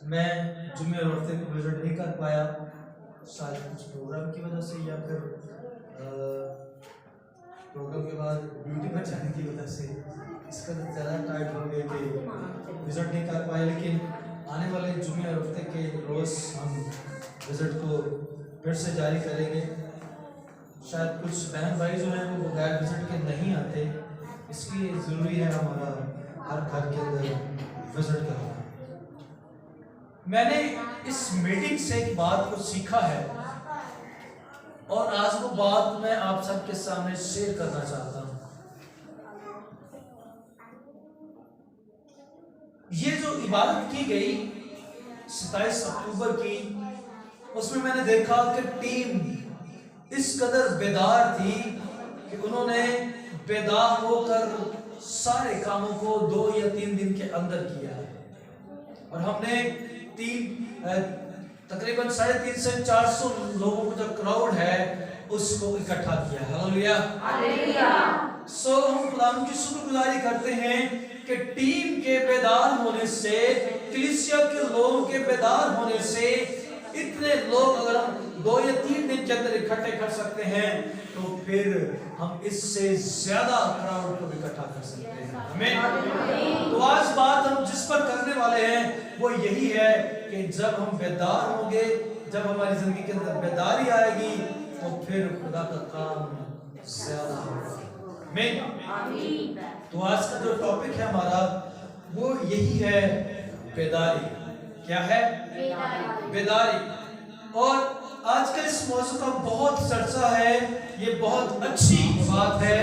मैं जुम्मे और हफ्ते को विजिट नहीं कर पाया, शायद कुछ प्रोग्राम की वजह से या फिर प्रोग्राम के बाद ड्यूटी पर जाने की वजह से इसका ज़्यादा टाइट हो गए कि विजिट नहीं कर पाए। लेकिन आने वाले जुम्मे और हफ्ते के रोज़ हम विजिट को फिर से जारी करेंगे। शायद कुछ बहन भाई जो हैं वो बगैर विजिट के नहीं आते, इसलिए ज़रूरी है हमारा हर घर के अंदर विजिट करना। मैंने इस मीटिंग से एक बात को सीखा है और आज वो बात मैं आप सबके सामने शेयर करना चाहता हूं। ये जो इबादत की गई 27 अक्टूबर की, उसमें मैंने देखा कि टीम इस कदर बेदार थी कि उन्होंने बेदार होकर सारे कामों को 2 या 3 दिन के अंदर किया और हमने तकरीबन 350 से 400 लोगों का जो क्राउड है उसको इकट्ठा किया। Hallelujah hallelujah. सो हम खुदा की शुक्रगुजारी करते हैं कि टीम के बेदार होने से, कलीसिया के लोगों के बेदार होने से इतने लोग अगर हम 2 या 3 दिन के अंदर इकट्ठे कर सकते हैं तो फिर हम इससे ज्यादा क्राउड को इकट्ठा कर सकते हैं। आमीन। तो आज बात हम जिस पर करने वाले हैं वो यही है कि जब हम बेदार होंगे, जब हमारी जिंदगी के अंदर बेदारी आएगी तो फिर खुदा का काम ज्यादा होगा। आमीन। तो आज का जो टॉपिक है हमारा वो यही है, बेदारी। क्या है? बेदारी। और आज का इस मौजू का बहुत चर्चा है, ये बहुत अच्छी बात है।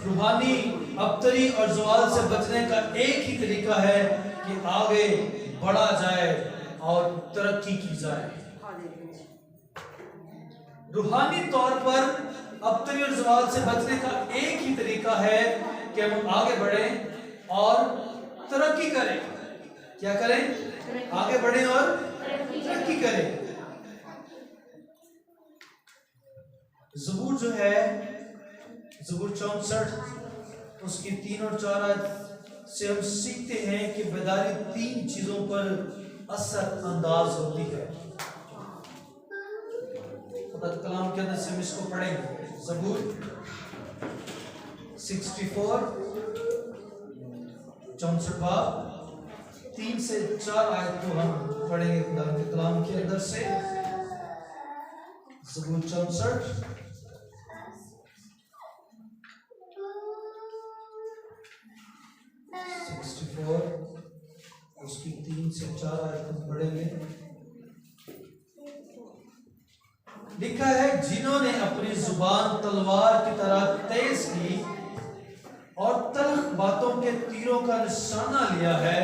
रूहानी अबतरी और ज़वाल से बचने का एक ही तरीका है कि आगे बढ़ा जाए और तरक्की की जाए। रूहानी तौर पर अबतरी और ज़वाल से बचने का एक ही तरीका है कि हम आगे बढ़ें और तरक्की करें। क्या करें? आगे बढ़ें और तरक्की करें। ज़बूर जो है, ज़बूर 64 उसकी 3 और 4 आयत से हम सीखते हैं कि बेदारी 3 चीजों पर असर अंदाज होती है। कलाम के अंदर से हम इसको पढ़ेंगे। ज़बूर 64 64 3 से 4 आयत को हम पढ़ेंगे खुदा के कलाम के अंदर से। ज़बूर 64 उसकी 3 से 4 आयत हम पढ़ेंगे। लिखा है, जिन्होंने अपनी जुबान तलवार की तरह तेज की और तल्ख बातों के तीरों का निशाना लिया है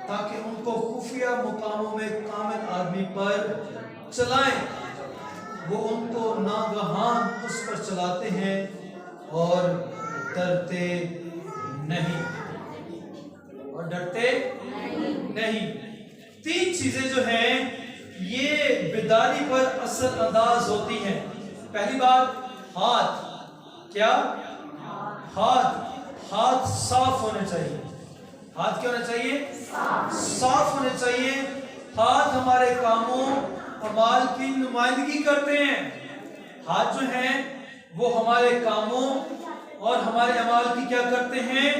ताकि उनको खुफिया मुकामों में कामिल आदमी पर चलाएं, वो उनको नागहान उस पर चलाते हैं और डरते नहीं। और डरते नहीं। 3 चीजें जो हैं ये बेदारी पर असर अंदाज होती हैं। पहली बात, हाथ। क्या? हाथ साफ होने चाहिए। हाथ क्या होने चाहिए? साफ होने चाहिए। हाथ हमारे कामों अमाल की नुमाइंदगी करते हैं। हाथ जो हैं वो हमारे कामों और हमारे अमाल की क्या करते हैं?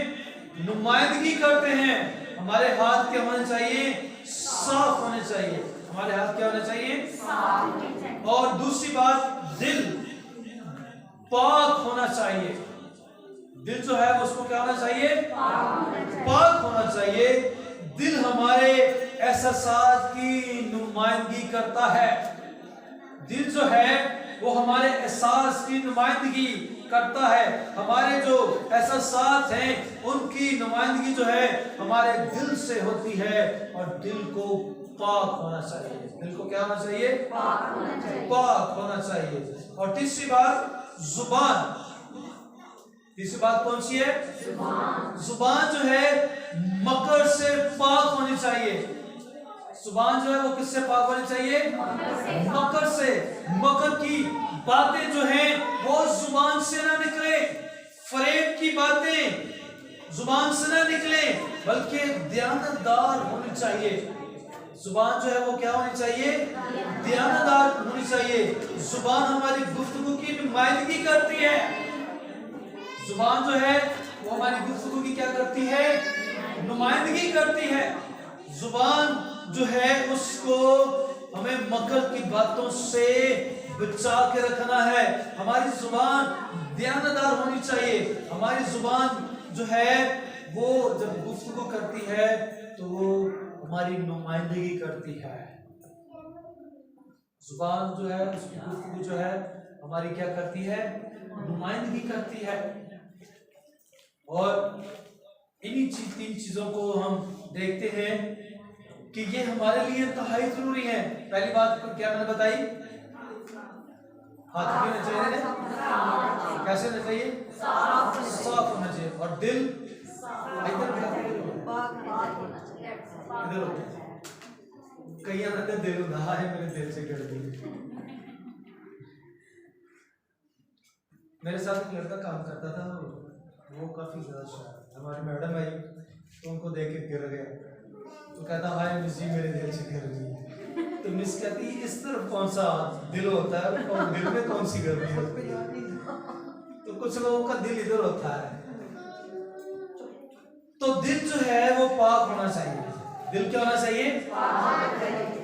नुमाइंदगी करते हैं। हमारे हाथ क्या होने चाहिए? साफ होने चाहिए। हमारे हाथ क्या होने चाहिए? साफ होने चाहिए। और दूसरी बात, दिल पाक होना चाहिए। दिल जो है उसको क्या होना चाहिए? पाक होना चाहिए। दिल हमारे एहसास की नुमाइंदगी करता है। दिल जो है वो हमारे एहसास की नुमाइंदगी करता है। हमारे जो एहसास हैं उनकी नुमाइंदगी जो है हमारे दिल से होती है और दिल को पाक होना चाहिए। दिल को क्या होना चाहिए? पाक होना चाहिए। पाक होना चाहिए। और तीसरी बात, जुबान। तीसरी बात कौन सी है? जुबान जो है मकर से पाक होनी चाहिए। जुबान जो है वो किससे पाक होनी चाहिए? मकर से। मकर की बातें जो हैं वो जुबान से ना निकले, फरेब की बातें जुबान से ना निकले, बल्कि दयानतदार होनी चाहिए। जुबान जो है वो क्या होनी चाहिए? दयानतदार होनी चाहिए। जुबान हमारी गुफ्तगू की नुमाइंदगी करती है। जुबान जो है वो हमारी गुफ्तगू की क्या करती है? नुमाइंदगी करती है। जुबान जो है उसको हमें मकर की बातों से बचा के रखना है। हमारी जुबान दयानतदार होनी चाहिए। हमारी जुबान जो है वो जब गुफ्तगू करती है तो वो हमारी नुमाइंदगी करती है। जुबान जो है उसकी गुफ्तगू जो है हमारी क्या करती है? नुमाइंदगी करती है। और इन्हीं तीन चीजों को हम देखते हैं कि ये हमारे लिए इंतहाई जरूरी है। पहली बात क्या मैंने बताई? हाथ होना चाहिए, कैसे होना चाहिए? साफ होना चाहिए। और दिल इधर कई अंदर दिल रहा है, मेरे दिल से कर दी। मेरे साथ एक लड़का काम करता था, वो काफी ज्यादा शायर। हमारी मैडम आई तो उनको देख के गिर गया, तो कहता हाय मिस जी मेरे दिल से गिर गई। तो मिस कहती इस तरफ कौन सा दिल होता है और दिल में कौन सी गर्मी होती है? तो कुछ लोगों का दिल इधर होता है। तो दिल जो है वो पाक होना चाहिए। दिल क्या होना चाहिए?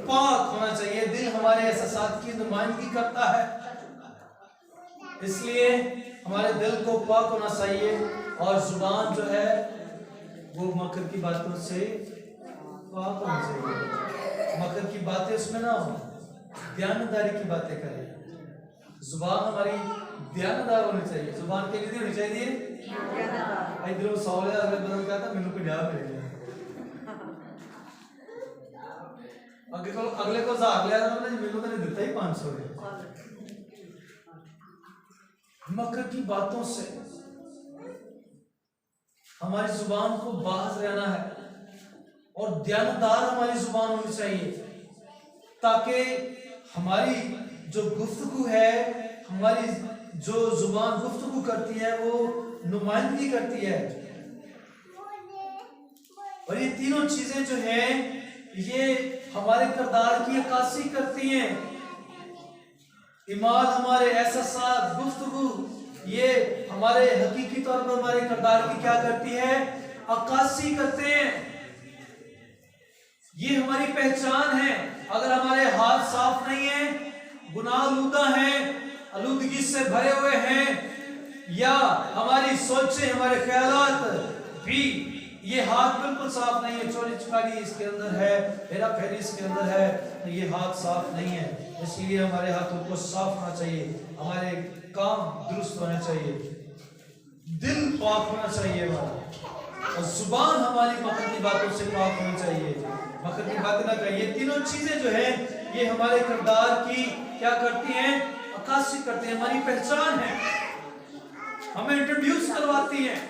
पाक होना चाहिए। दिल हमारे एहसासात की नुमाइंदगी करता है, इसलिए हमारे दिल को पाक होना चाहिए। और जुबान जो है वो मकर की बातों से पाक होनी चाहिए। मकर की बातें उसमें ना हो, दयानतदारी की बातें करें। जुबान हमारी दयानतदार होनी चाहिए। जुबान के लिए होनी चाहिए इधरों 100 अगले बदल कहता मैनू 50 मिलेगा, अगले को 1000 लिया था मैंने तो नहीं दिता ही 500। मकर की बातों से हमारी जुबान को बाज रहना है और दयानतदार हमारी जुबान होनी चाहिए, ताकि हमारी जो गुफ्तगू है, हमारी जो जुबान गुफ्तगू करती है वो नुमाइंदगी करती है। और ये तीनों चीजें जो हैं ये हमारे किरदार की अक्कासी करती हैं। ईमान, हमारे एहसास, गुफ्तगू, ये हमारे हकीकी तौर पर हमारे किरदार की क्या करती है? अक्कासी करते हैं। ये हमारी पहचान है। अगर हमारे हाथ साफ नहीं है, गुनाह आलूदा हैं, आलूदगी से भरे हुए हैं, या हमारी सोचें, हमारे ख्यालात भी ये हाथ बिल्कुल साफ नहीं है, चोरी चकारी इसके अंदर है, हेरा फेरी इसके अंदर है, तो ये हाथ साफ नहीं है। इसलिए हमारे हाथों को साफ होना चाहिए, हमारे काम दुरुस्त होने चाहिए, दिल पाक होना चाहिए हमारा, और जुबान हमारी मकर की बातों से पाक होनी चाहिए। मकर की बातें ना कहिए। तीनों चीजें जो है ये हमारे किरदार की क्या करती हैं? अक्कासी करती हैं, हमारी पहचान है, हमें इंट्रोड्यूस करवाती हैं।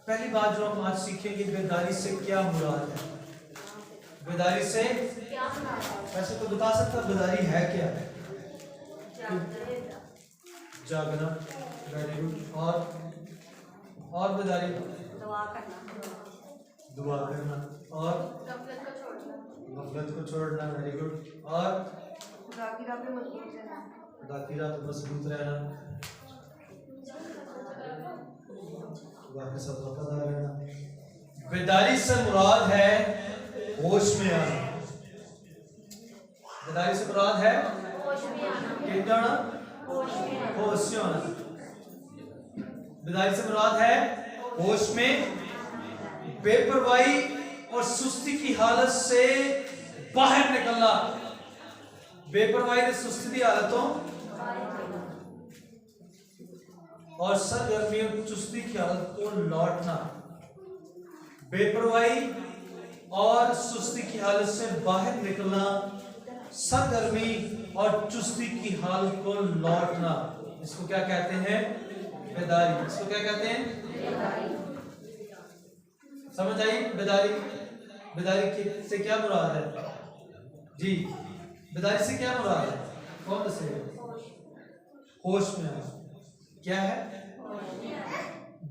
पहली बात जो हम आज सीखेंगे, बेदारी से क्या मुराद है। बेदारी से वैसे तो बता सकता बेदारी है क्या? जागना, वेरी गुड। और बेदारी दुआ करना और गफलत को छोड़ना, वेरी गुड। और खुदा पे मजबूत रहना, खुदा के साथ वफादार रहना। बेदारी से मुराद है होश में आना। बेदारी से मुराद है होश में आना। बेदारी से मुराद है होश में, बेपरवाही और सुस्ती की हालत से बाहर निकलना। बेपरवाही और सुस्ती की हालतों और सरगर्मी और चुस्ती की हालत को लौटना। बेपरवाही और सुस्ती की हालत से बाहर निकलना, सरगर्मी और चुस्ती की हालत को लौटना, इसको क्या कहते हैं? बेदारी। इसको क्या कहते हैं? समझ आई? बेदारी से क्या मुराद है जी? बेदारी से क्या मुराद है? कौन से? होश में आना। क्या है?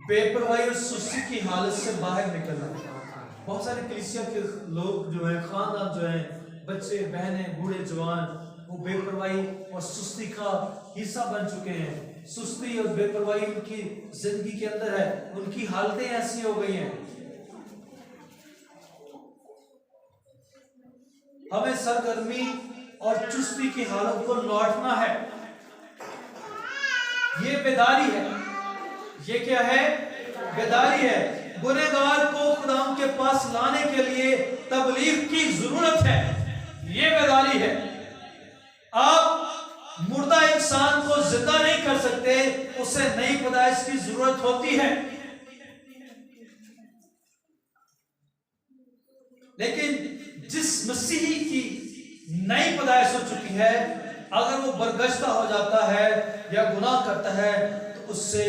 बेपरवाही और सुस्ती की हालत से बाहर निकलना। बहुत सारे कलीसिया के लोग जो हैं, खानदान जो हैं, बच्चे बहनें बूढ़े जवान, वो बेपरवाही और सुस्ती का हिस्सा बन चुके हैं। सुस्ती और बेपरवाही उनकी जिंदगी के अंदर है, उनकी हालतें ऐसी हो गई हैं। हमें सरगर्मी और चुस्ती की हालत को लौटना है। ये बेदारी है। ये क्या है? बेदारी है। गुनहगार को खुदा के पास लाने के लिए तबलीग की जरूरत है। ये बेदारी है। आप मुर्दा इंसान को जिंदा नहीं कर सकते, उसे नई पैदाइश की जरूरत होती है। लेकिन जिस मसीही की नई पैदाइश हो चुकी है, अगर वो बरगश्ता हो जाता है या गुनाह करता है तो उससे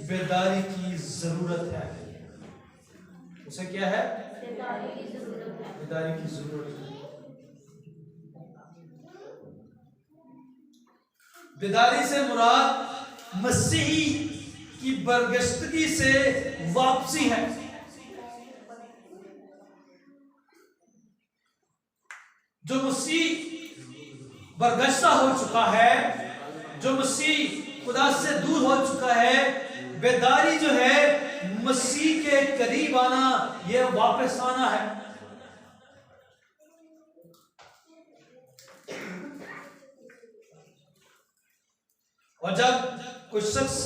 बेदारी की जरूरत है। उसे क्या है? बेदारी की जरूरत है। बेदारी की जरूरत है। बेदारी से मुराद मसीही की बरगश्तगी से वापसी है। जो मसीह बरगश्ता हो चुका है, जो मसीह खुदा से दूर हो चुका है, बेदारी जो है मसीह के करीब आना, यह वापस आना है। और जब कोई शख्स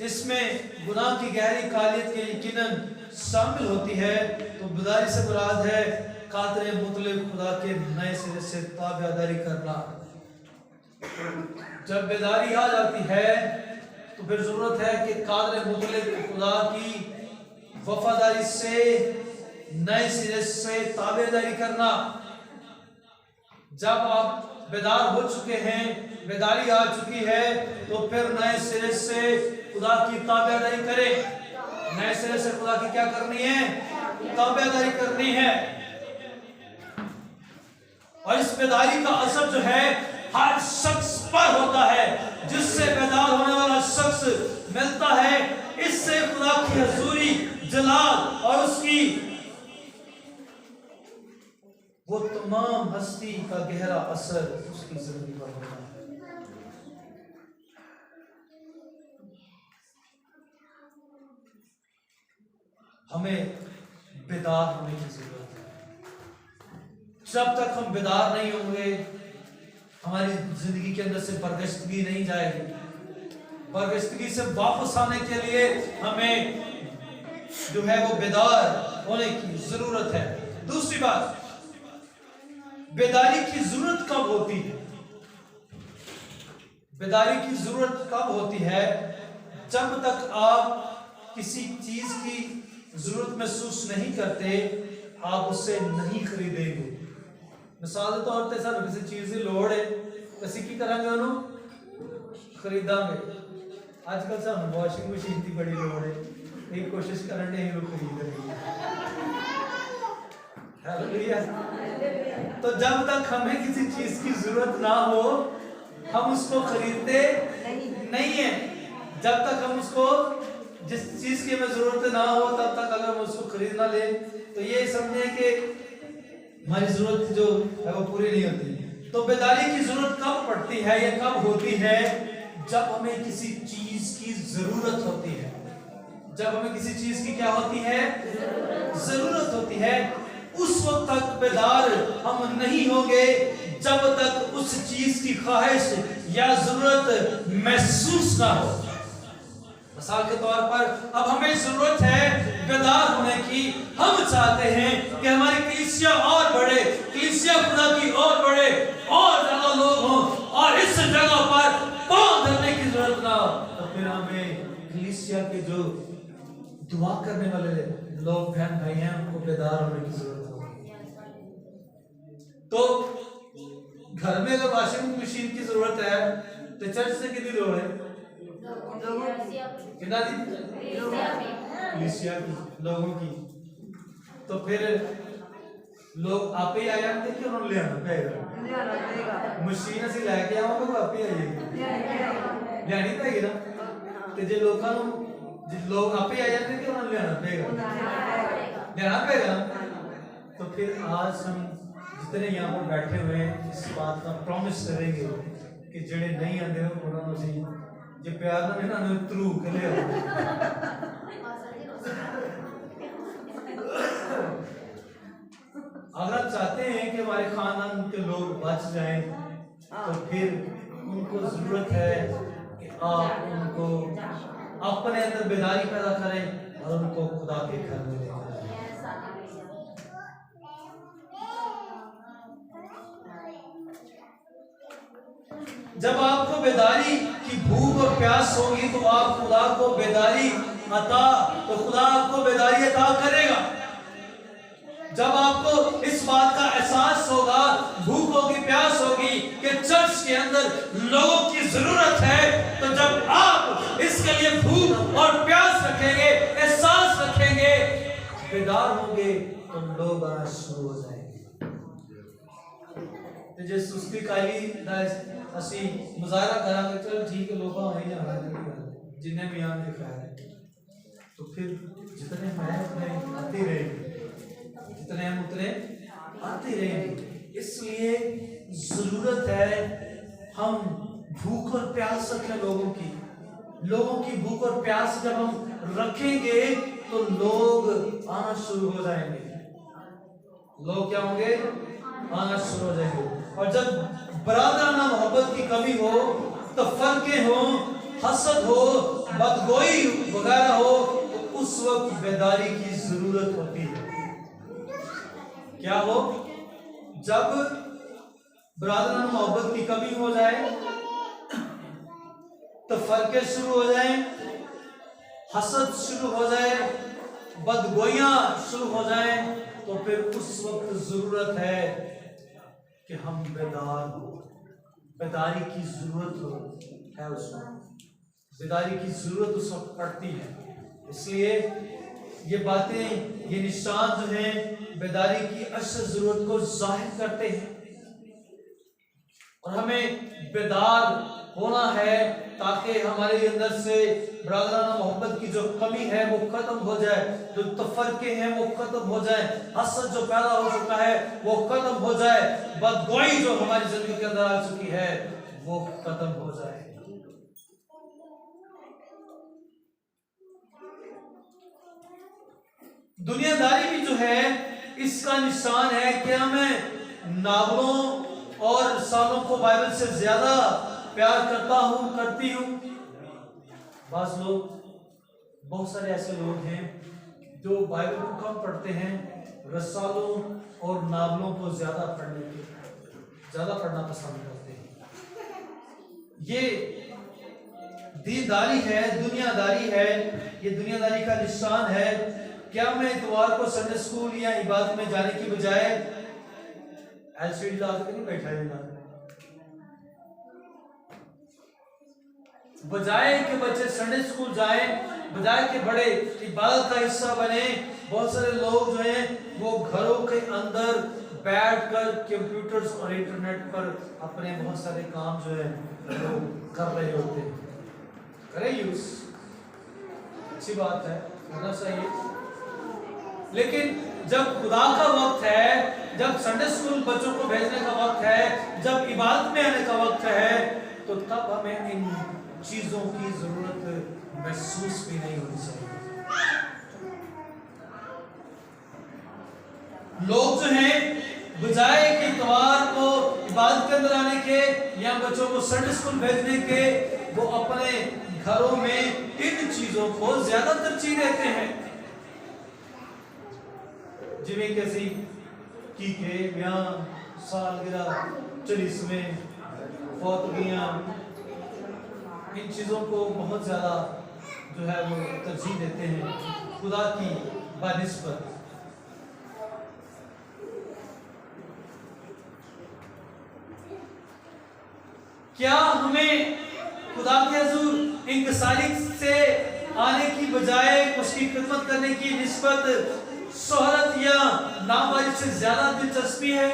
इसमें गुनाह की गहरी कालियत के यकीनन शामिल होती है, तो बेदारी से मुराद है कादरे मुतलक खुदा के नए सिरे से ताबेदारी करना। जब बेदारी आ जाती है तो फिर जरूरत है कि कादरे मुतलक खुदा की वफादारी से नए सिरे से ताबेदारी करना। जब आप बेदार हो चुके हैं, बेदारी आ चुकी है, तो फिर नए सिरे से खुदा की ताबेदारी करें। नए सिरे से खुदा की क्या करनी है? ताबेदारी करनी है। और इस बेदारी का असर जो है हर शख्स पर होता है। जिससे बेदार होने वाला शख्स मिलता है, इससे खुदा की हजूरी, जलाल और उसकी वो तमाम हस्ती का गहरा असर उसकी जिंदगी पर होता है। हमें बेदार होने की जरूरत है। जब तक हम बेदार नहीं होंगे, हमारी जिंदगी के अंदर से बरगश्तगी नहीं जाएगी। बरगश्तगी से वापस आने के लिए हमें जो है वो बेदार होने की जरूरत है। दूसरी बात, बेदारी की जरूरत कब होती है? बेदारी की जरूरत कब होती है? जब तक आप किसी चीज की जरूरत महसूस नहीं करते, आप उसे नहीं खरीदेंगे। मिसाल के तौर पर सानू किसी चीज की लोड़ है, ਅਸੀਂ ਕੀ ਕਰਾਂਗੇ? ਉਹਨੂੰ ਖਰੀਦਾਂਗੇ। ਅੱਜ ਕੱਲ ਸਾਨੂੰ ਵਾਸ਼ਿੰਗ ਮਸ਼ੀਨ ਦੀ ਬੜੀ ਲੋੜ ਹੈ, ਇਹ ਕੋਸ਼ਿਸ਼ ਕਰਨ ਦੇ ਇਹਨੂੰ ਖਰੀਦ ਰਹੇ हैं। हालेलुया। तो जब तक हमें किसी चीज की जरूरत ना हो, हम उसको खरीदते नहीं है। जब तक हम उसको, जिस चीज की हमें जरूरत ना हो, तब तक अगर हम उसको खरीद ना ले, तो ये समझे कि हमारी जरूरत जो है वो पूरी नहीं होती। तो बेदारी की जरूरत कब पड़ती है या कब होती है? जब हमें किसी चीज की जरूरत होती है। जब हमें किसी चीज की क्या होती है? जरूरत होती है। उस वक्त तक बेदार हम नहीं होंगे जब तक उस चीज की ख्वाहिश या जरूरत महसूस ना हो। मिसाल के तौर पर अब हमें जरूरत है बेदार होने की। हम चाहते हैं कि हमारी कलीसिया और बढ़े, कलीसिया खुदा की और बढ़े, और ज्यादा लोग हों, और इस जगह पर पांव धरने की जरूरत ना हो। तो फिर हमें कलीसिया के जो दुआ करने वाले लोग बहन भाई हैं, उनको बेदार होने की जरूरत होगी। तो घर में अगर वॉशिंग मशीन की जरूरत है, तो चर्च से कितनी लोग है? कितना दी? कलीसिया की, लोगों की। तो फिर लोग आप ही आया कि उन्होंने ले आना पड़ेगा। मशीन ਅਸੀਂ ਲੈ ਕੇ ਆਵਾਂਗੇ, ਉਹ ਆਪੇ ਆਏਗੀ, ਲੈਣੀ ਪਏਗੀ ਨਾ। ਤੇ ਜੇ ਲੋਕਾਂ ਨੂੰ जिन लोग आप ही आ जाते हैं कि उन्हें लेना पेगा। तो फिर आज हम जितने यहाँ पर बैठे हुए हैं इस बात का प्रॉमिस करेंगे कि जेड़े नहीं आते हो उन्होंने सी जे प्यार ना है ना थ्रू के ले अगर आप चाहते हैं कि हमारे खानदान के लोग बच जाएं तो फिर उनको जरूरत है कि आप उनको अपने अंदर बेदारी पैदा करें और उनको खुदा के घर में लेकर आएं। जब आपको बेदारी की भूख और प्यास होगी तो आप खुदा को बेदारी अता तो खुदा आपको बेदारी अता करेगा। जब आपको इस बात का एहसास होगा, भूख होगी, प्यास होगी कि चर्च के अंदर लोगों की जरूरत है, तो जब आप इसके लिए भूख और प्यास रखेंगे, एहसास रखेंगे, बेदार होंगे, तो लोग आना शुरू हो जाएंगे। जे सुस्ती काली दा असी मुजाहरा करांगे, चलो ठीक है लोग नहीं जाना जिन्हें भी आम दिखाया है, तो फिर जितने मैं उतने आते रहेंगे, जितने हम उतने आते रहेंगे। इसलिए जरूरत है हम भूख और प्यास रखें लोगों की भूख और प्यास जब हम रखेंगे तो लोग आना शुरू हो जाएंगे। लोग क्या होंगे? आना शुरू हो जाएंगे। और जब बरादराना मोहब्बत की कमी हो, तफरके हो, हसद हो, बदगोई वगैरह हो, तो उस वक्त बेदारी की जरूरत होती है। क्या हो? जब बरादराना मोहब्बत की कमी हो जाए, तफरके शुरू हो जाए, हसद शुरू हो जाए, बदगोइयां शुरू हो जाए, तो फिर उस वक्त जरूरत है कि हम बेदार हो। बेदारी की जरूरत है उस वक्त, बेदारी की जरूरत उस वक्त पड़ती है। इसलिए ये बातें, ये निशान जो हैं बेदारी की असल जरूरत को जाहिर करते हैं। और हमें बेदार होना है ताकि हमारे अंदर से बरादराना मोहब्बत की जो कमी है वो खत्म हो जाए, जो तफरके हैं वो खत्म हो जाए, हसद जो पैदा हो चुका है वो खत्म हो जाए, बदगोई जो हमारी जिंदगी के अंदर आ चुकी है वो खत्म हो जाए। दुनियादारी भी जो है इसका निशान है कि मैं नावलों और सालों को बाइबल से ज्यादा प्यार करता हूं, करती हूं। बास लोग, बहुत सारे ऐसे लोग हैं जो बाइबल को कम पढ़ते हैं, रसालों और नावलों को ज्यादा पढ़ना पसंद करते हैं। ये दीनदारी है, दुनियादारी है, ये दुनियादारी का निशान है। क्या मैं इतवार को संडे स्कूल या इबादत में जाने की बजाय एलसीडी ला के नहीं बैठा है, बजाय कि बच्चे संडे स्कूल जाएं, बजाय कि बड़े इबादत का हिस्सा बने, बहुत सारे लोग जो हैं वो घरों के अंदर बैठकर कंप्यूटर्स और इंटरनेट पर अपने बहुत सारे काम जो है वो कर रहे होते हैं। करें यूज, अच्छी बात है, होना चाहिए। लेकिन जब खुदा का वक्त है, जब संडे स्कूल बच्चों को भेजने का वक्त है, जब इबादत में आने का वक्त है, तो तब हमें इन चीजों की जरूरत महसूस भी नहीं होनी चाहिए। लोग जो हैं बजाय कि इतवार को इबादत के अंदर आने के या बच्चों को संडे स्कूल भेजने के, वो अपने घरों में इन चीजों को ज्यादा तरजीह देते हैं। जिमें कैसी की के ब्याह, सालगिरह, चलीसवें, फौतगियां, इन चीजों को बहुत ज्यादा जो है वो तरजीह देते हैं खुदा की बनिस्बत। क्या हमें खुदा के हुजूर इंकसारी से आने की बजाय उसकी खिदमत करने की निस्बत शोहरत या नामवारी से ज्यादा दिलचस्पी है?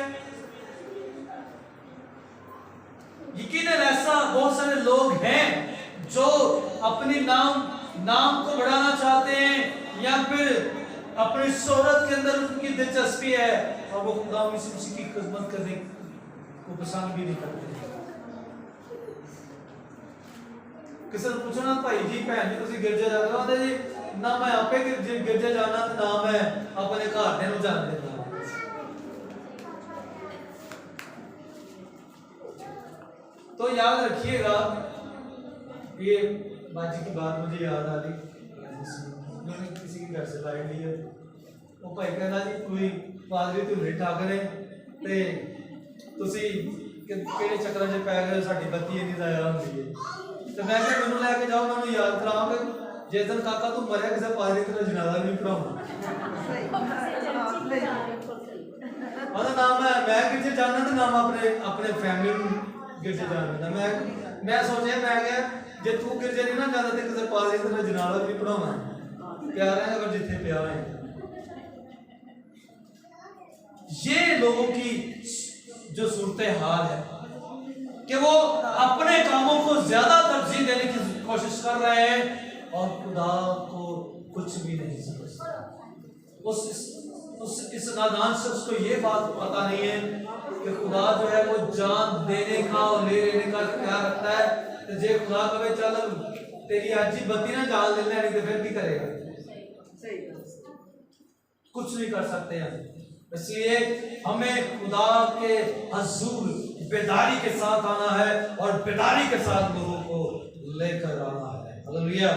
यकीनन ऐसा बहुत सारे लोग हैं जो अपनी नाम को बढ़ाना चाहते हैं या फिर अपनी शोहरत के अंदर उनकी दिलचस्पी है और वो खुदा यीशु मसीह की खिदमत करने को पसंद भी नहीं करते। किसी ने पूछा ना भाई जी भैन जी तुसी गिरजे जाते हो? कहते जी ना मैं आपे गिरजे जाना ते ना मैं अपने घर दे नु जान देता। तो याद रखिएगा, ये बाजी की बात मुझे याद आ रही, मैंने किसी के घर से लाइट ली है, वो भाई कहना जी कोई पादरी धुरे ठाकरे ते तुसी किहड़े चक्करां च पै गए, साडी बत्ती इन्नी ज़ाया हुंदी है। तो मैं क्या मैनू लैके जाओ, मैनू याद कराओगे जिस दिन काका तू मरिया किसी पादरी तेरा जनाजा नहीं पढ़ाऊंगा। ना मैं गिरजे जाना तो ना मैं अपने फैमिली गिरजे जाना। मैं सोचा मैं क्या जे तू गिरजे नहीं ना जाता तो किसी पादरी तेरा जनाजा भी पढ़ाऊंगा। प्यार है अगर जिथे प्यार है। ये लोगों की जो सूरत हाल है कि वो अपने कामों को ज्यादा तरजीह देने की कोशिश कर रहे हैं और खुदा को कुछ भी नहीं समझते। इस नादान शख्स को ये बात पता नहीं है कि खुदा जो है वो जान देने का और ले लेने का क्या रखता है। तो जे खुदा कहे चल तेरी आज ही बत्ती ना जाल देना नहीं तो फिर भी करेगा, कुछ नहीं कर सकते हैं। इसलिए हमें खुदा के हुजूर बेदारी के साथ आना है और बेदारी के साथ लोगों को लेकर आना है। हालेलुया।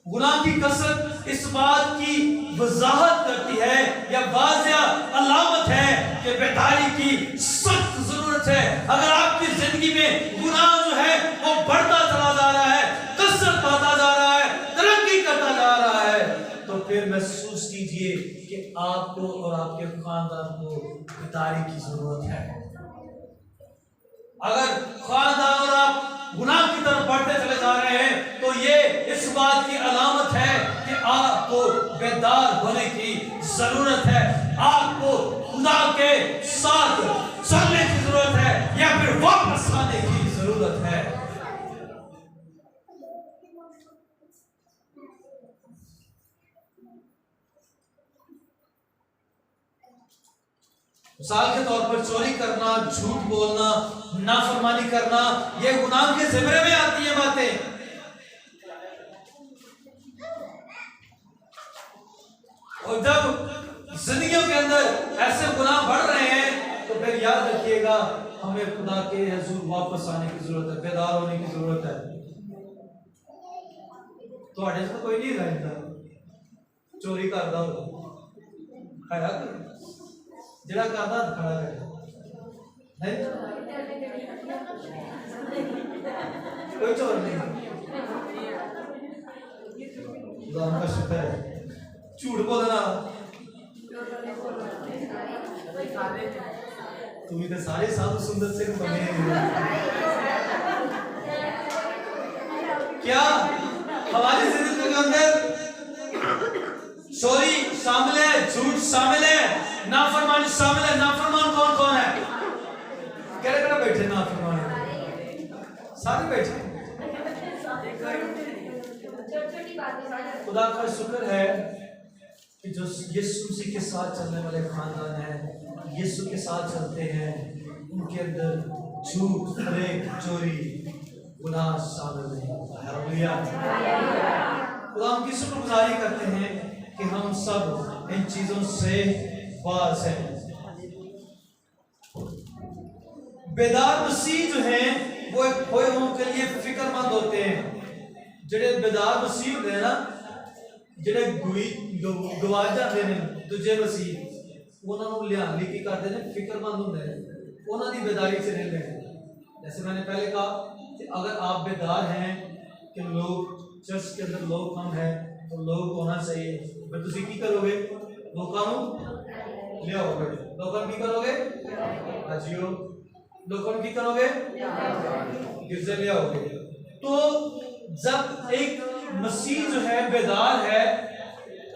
गुनाह की कसरत इस बात की वजाहत करती है या वाज़िया अलामत है कि बेदारी की सख्त जरूरत है। अगर आपकी जिंदगी में गुनाह जो है वो बढ़ता चला जा रहा है, कसरत पाता जा रहा है, तरक्की करता जा रहा है, तो फिर महसूस कीजिए कि आपको और आपके खानदान को बेदारी की जरूरत है। अगर खानदान और आप गुनाह की तरफ बढ़ते चले जा रहे हैं तो ये इस बात की अलामत है कि आपको बेदार होने की जरूरत है। आपको खुदा के साथ चलने की जरूरत है या फिर वापस आने की जरूरत है। मिसाल के तौर पर चोरी करना, झूठ बोलना, नाफरमानी करना, ये गुनाह के ज़िम्मे में आती है बातें। और जब जिंदगियों के अंदर ऐसे गुनाह बढ़ रहे हैं तो फिर याद रखिएगा हमें खुदा के हुजूर वापस आने की जरूरत है, बेदार होने की जरूरत है। तो आड़े से कोई नहीं रहता चोरी करता होगा, है जरा करदा खड़ा कर नहीं, कोई चोर नहीं। खुदा का शुक्र है। झूठ बोलना तुम्हें तो सारे साधु सुंदर से बने क्या हमारी जिंदगी के अंदर चोरी शामिल है, झूठ शामिल है, नाफरमानी शामिल है। नाफरमान कौन कौन है? केड़े बैठे नाफरमान? सारे बैठे। खुदा का शुक्र है कि जो यीशु मसीह के साथ चलने वाले खानदान हैं, यीशु के साथ चलते हैं, उनके अंदर झूठ, फरेब, चोरी, गुनाह शामिल नहीं होता है। हालेलुया। खुदा हम की शुक्रगुजारी करते हैं कि हम सब इन चीजों से बाज हैं। बेदार मसीह जो हैं वो एक खोए हुओं के लिए फिक्रमंद होते हैं। जेडे बेदार मसीह होते हैं ना, जेडे गवाच जाते हैं दूजे मसीह, उन्होंने लिहाज की करते हैं, फिक्रमंद होते हैं, उन्होंने बेदारी से रहते हैं। जैसे मैंने पहले कहा कि अगर आप बेदार हैं कि लोग चर्च के अंदर लोग कम है तो लोग होना चाहिए, फिर तुम की करोगे? लोगों ले आओगे। लोगों की करोगे? हाजियो। लोगों की करोगे? गिरजे ले आओगे। तो जब एक मसीह जो है बेदार है,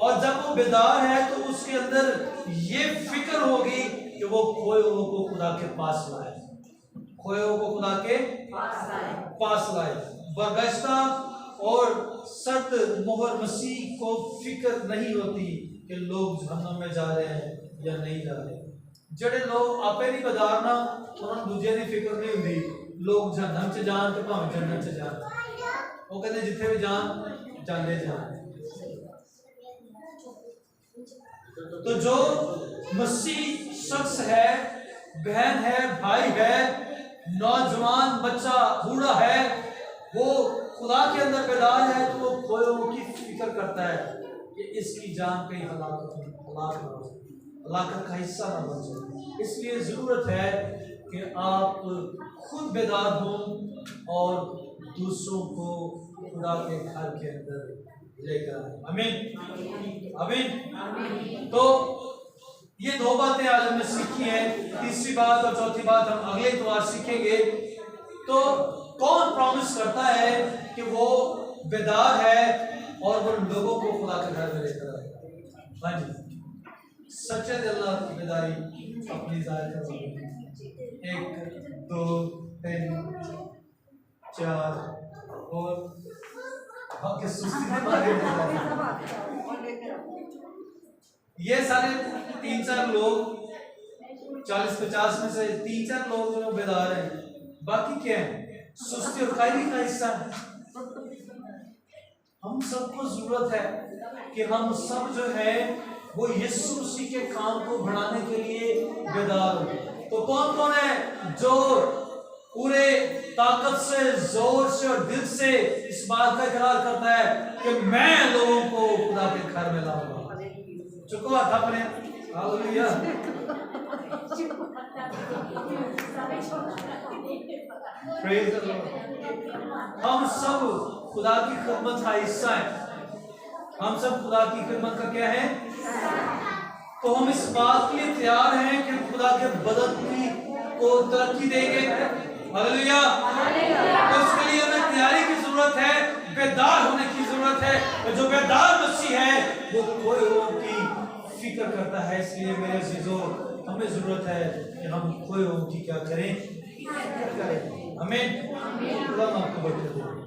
और जब वो बेदार है तो उसके अंदर ये फिक्र होगी कि वो खोए हुओं को खुदा के पास लाए, खोए हुए को खुदा के पास लाए। बरगश्ता और सख्त मोहर मसीह को फिक्र नहीं होती कि लोग जहन्नम में जा रहे हैं या नहीं जा रहे। ਜਿਹੜੇ ਲੋग आपे नहीं बदारना उन्होंने दूजे की फिक्र नहीं होती, लोग जहन्नम च जान ते भावें जन्नत च जान, वो कहते जिथे भी जान जाते जान। तो जो मसीह शख्स है, बहन है, भाई है, नौजवान बच्चा बूढ़ा है, वो खुदा के अंदर बेदार है, तो वो खोए की फिक्र करता है कि इसकी जान कहीं हलाकत का हिस्सा ना बन जाए। इसलिए जरूरत है कि आप खुद बेदार हों और दूसरों को खुदा के घर के अंदर लेकर आए। आमीन आमीन। तो ये दो बातें आज हमने सीखी हैं। तीसरी बात और चौथी बात हम अगले इतवार सीखेंगे। तो कौन प्रॉमिस करता है कि वो बेदार है और वो लोगों को खुदा के घर में लेकर आएगा? हाँ जी, सच्चे दिल की बेदारी अपनी जाहिर करोगे। 1 2 3 4 और बाकी सुस्ती में मारे ये सारे 3-4 लोग 40-50 में से 3-4 लोग जो बेदार हैं, बाकी क्या है? सुस्ती और कायरी का हिस्सा है। हम सबको जरूरत है कि हम सब जो है वो यीशु मसीह के काम को बढ़ाने के लिए बेदार हो। तो कौन कौन है जो पूरे ताकत से, जोर से और दिल से इस बात का इकरार करता है कि मैं लोगों को खुदा के घर में लाऊंगा? चुको हाथ अपने। हालेलुया। Praise the Lord. हम सब खुदा की खिदमत का हिस्सा है। हम सब खुदा की खिदमत का क्या है? तो हम इस बात के लिए तैयार हैं कि खुदा के बदन की को तरक्की देंगे। हालेलुया। तो उसके लिए हमें तैयारी की जरूरत है, बेदार होने की जरूरत है। और जो बेदार मसीह है वो खोए हुओं की फिक्र करता है। इसलिए मेरे अजीजों, हमें जरूरत है कि हम खोए हुओं की क्या करें? आमीन। खुदा आपको बरकत दे।